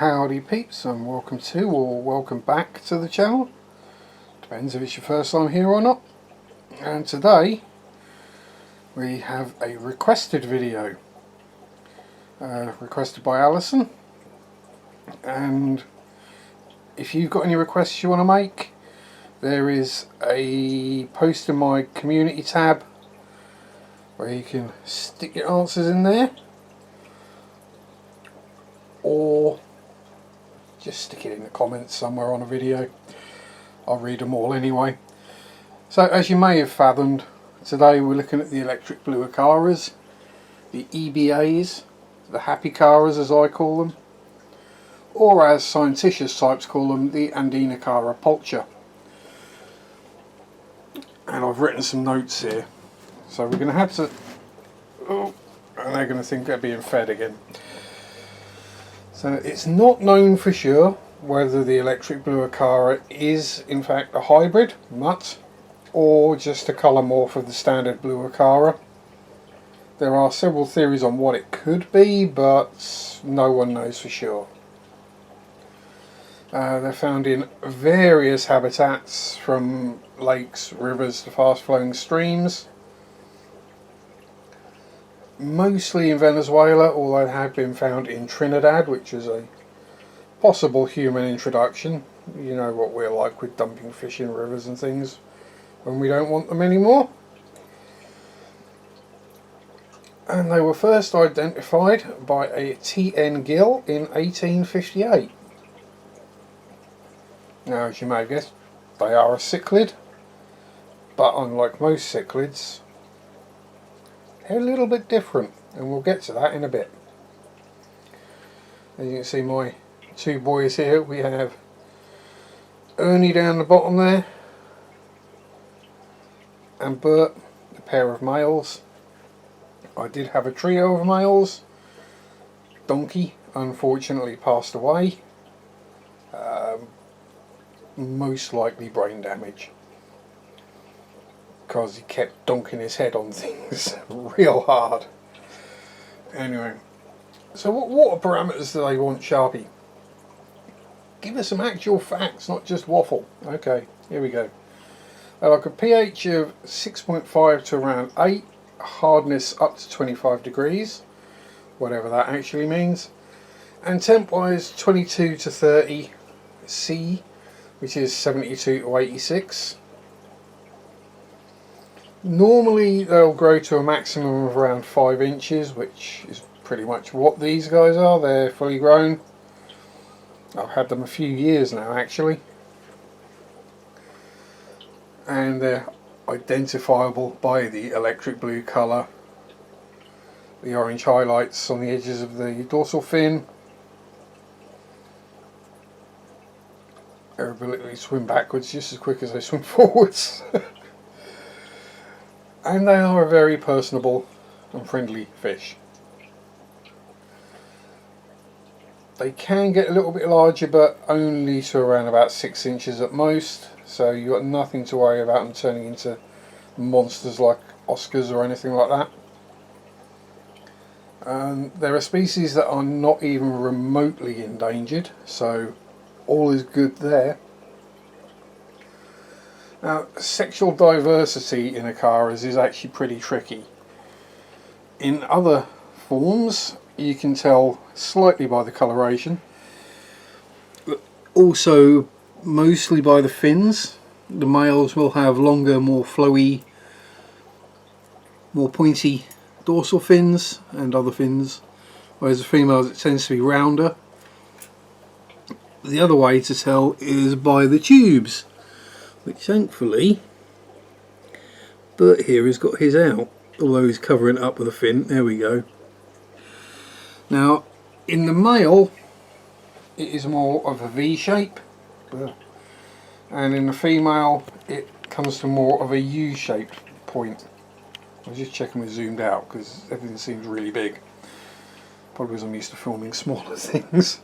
Howdy peeps, and welcome to or welcome back to the channel. Depends if it's your first time here or not. And today we have a requested video requested by Alison, and if you've got any requests you want to make, there is a post in my community tab where you can stick your answers in there, or just stick it in the comments somewhere on a video. I'll read them all anyway. So as you may have fathomed, today we're looking at the electric blue Acaras, the EBAs, the happycaras as I call them, or as scientitious types call them, the Andinocara Pulcher. And I've written some notes here, so we're going to have to, and they're going to think they're being fed again. So it's not known for sure whether the electric blue Acara is in fact a hybrid mutt or just a colour morph of the standard blue Acara. There are several theories on what it could be, but no one knows for sure. They're found in various habitats, from lakes, rivers to fast flowing streams. Mostly in Venezuela, although they have been found in Trinidad, which is a possible human introduction. You know what we're like with dumping fish in rivers and things when we don't want them anymore. And they were first identified by a T.N. Gill in 1858. Now, as you may have guessed, they are a cichlid, but unlike most cichlids, they're a little bit different, and we'll get to that in a bit. As you can see, my two boys here, we have Ernie down the bottom there, and Bert, a pair of males. I did have a trio of males. Donkey unfortunately passed away, most likely brain damage, because he kept donking his head on things real hard. Anyway, so what water parameters do they want, Sharpie? Give us some actual facts, not just waffle. Okay, here we go. Like a pH of 6.5 to around 8, hardness up to 25 degrees, whatever that actually means, and temp wise 22 to 30 C, which is 72 to 86. Normally they'll grow to a maximum of around 5 inches, which is pretty much what these guys are. They're fully grown. I've had them a few years now actually, and they're identifiable by the electric blue colour, the orange highlights on the edges of the dorsal fin, their ability to swim backwards just as quick as they swim forwards. And they are a very personable and friendly fish. They can get a little bit larger, but only to around about 6 inches at most, so you've got nothing to worry about them turning into monsters like Oscars or anything like that. There are species that are not even remotely endangered, so all is good there. Now, sexual diversity in Acaras is actually pretty tricky. In other forms, you can tell slightly by the coloration, but also mostly by the fins. The males will have longer, more flowy, more pointy dorsal fins and other fins, whereas the females it tends to be rounder. The other way to tell is by the tubes, which thankfully Bert here has got his out, although he's covering it up with a fin. There we go. Now in the male it is more of a V shape, and in the female it comes to more of a U-shaped point. I was just checking we're zoomed out because everything seems really big, probably because I'm used to filming smaller things.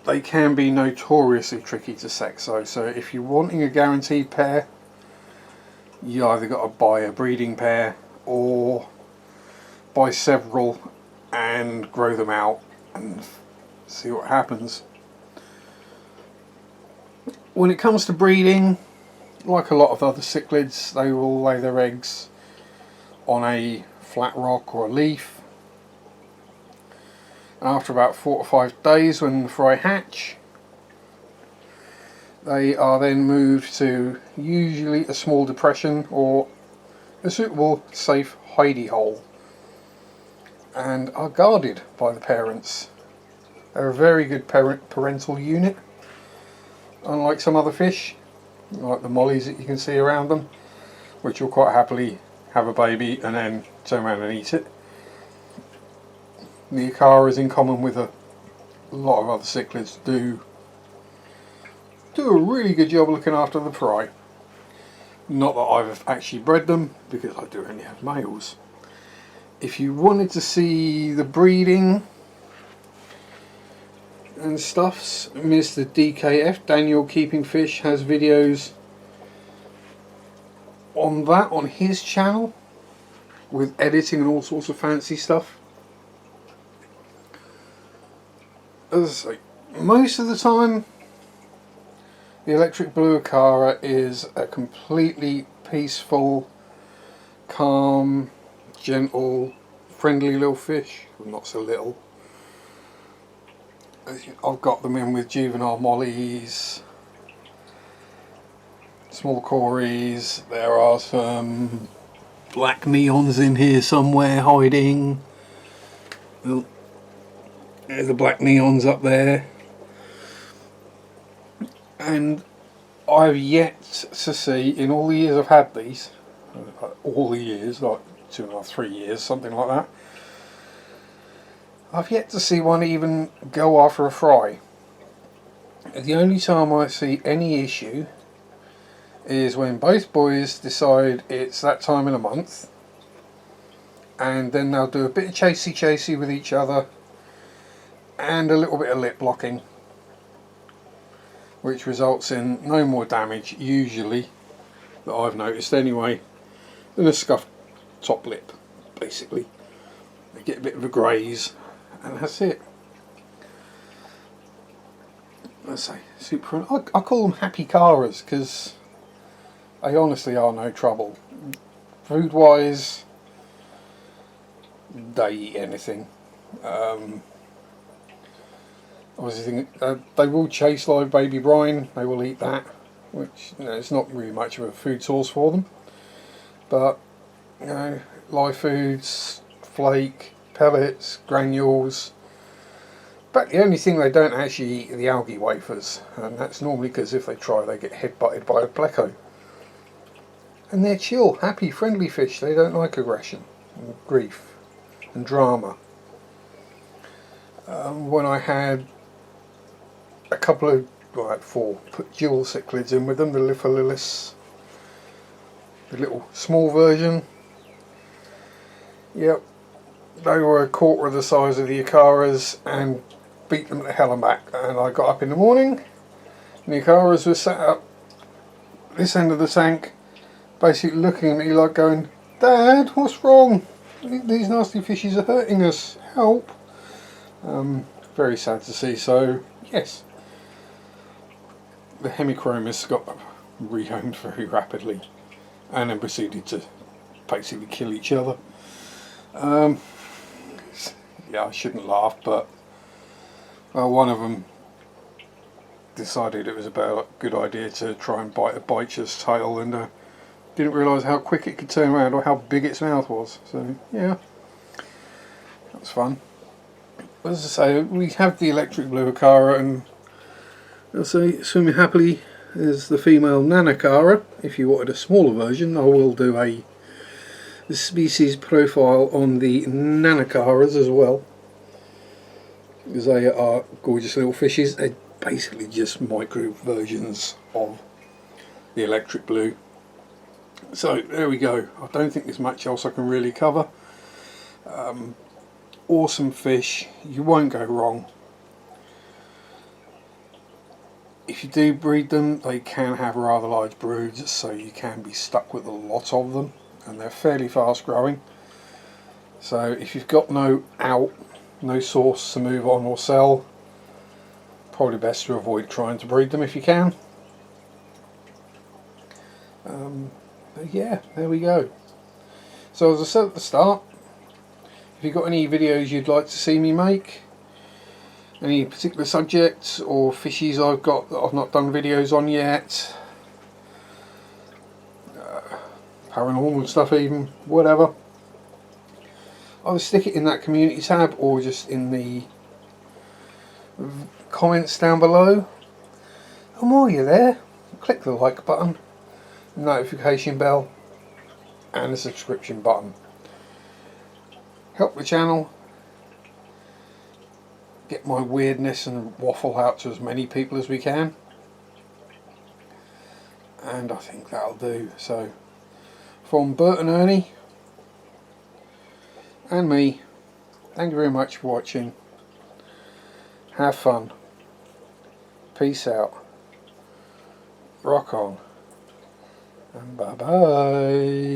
They can be notoriously tricky to sex though, so if you're wanting a guaranteed pair, you either got to buy a breeding pair or buy several and grow them out and see what happens. When it comes to breeding, like a lot of other cichlids, they will lay their eggs on a flat rock or a leaf. And after about 4 or 5 days, when the fry hatch, they are then moved to usually a small depression or a suitable safe hidey hole and are guarded by the parents. They're a very good parental unit, unlike some other fish, like the mollies that you can see around them, which will quite happily have a baby and then turn around and eat it. The acaras, in common with a lot of other cichlids, do a really good job looking after the fry. Not that I've actually bred them, because I do only have males. If you wanted to see the breeding and stuffs, Mr. DKF, Daniel Keeping Fish, has videos on that on his channel with editing and all sorts of fancy stuff. As I say, most of the time the electric blue acara is a completely peaceful, calm, gentle, friendly little fish. Well, not so little. I've got them in with juvenile mollies, small cories. There are some black neons in here somewhere hiding. Oh, there's the black neons up there. And I've yet to see, in all the years I've had these, all the years, like 2.5, 3 years, something like that, I've yet to see one even go after a fry. The only time I see any issue is when both boys decide it's that time in a month, and then they'll do a bit of chasey with each other and a little bit of lip blocking, which results in no more damage, usually, that I've noticed anyway, than a scuffed top lip, basically. They get a bit of a graze, and that's it. Let's say, super. I call them happycaras, because they honestly are no trouble. Food-wise, they eat anything. Obviously, they will chase live baby brine. They will eat that, which, you know, it's not really much of a food source for them. But, you know, live foods, flake, pellets, granules. But the only thing they don't actually eat are the algae wafers, and that's normally because if they try, they get head-butted by a pleco. And they're chill, happy, friendly fish. They don't like aggression and grief and drama. When I had a couple of, well, I had 4, put dual cichlids in with them, the Litholilis, the little small version. Yep, they were 1/4 of the size of the acaras and beat them to hell and back. And I got up in the morning, and the acaras were sat up this end of the tank, basically looking at me like going, "Dad, what's wrong? These nasty fishes are hurting us, help." Very sad to see. So yes, the hemichromis got rehomed very rapidly and then proceeded to basically kill each other. Yeah, I shouldn't laugh, but well, one of them decided it was a good idea to try and bite a bicher's tail, and didn't realise how quick it could turn around or how big its mouth was. So yeah, that was fun. As I say, we have the electric blue acara, and I'll say swimming happily is the female nanacara. If you wanted a smaller version, I will do a species profile on the nanacaras as well, because they are gorgeous little fishes. They're basically just micro versions of the electric blue. So there we go. I don't think there's much else I can really cover. Awesome fish, you won't go wrong. If you do breed them, they can have rather large broods, so you can be stuck with a lot of them, and they're fairly fast growing. So if you've got no out no source to move on or sell. Probably best to avoid trying to breed them if you can. But yeah, there we go. So as I said at the start, if you've got any videos you'd like to see me make, any particular subjects or fishies I've got that I've not done videos on yet, paranormal stuff even, whatever, either stick it in that community tab or just in the comments down below. And while you're there, click the like button, notification bell and the subscription button. Help the channel, get my weirdness and waffle out to as many people as we can, and I think that'll do. So from Bert and Ernie and me, thank you very much for watching. Have fun, peace out, rock on, and bye bye.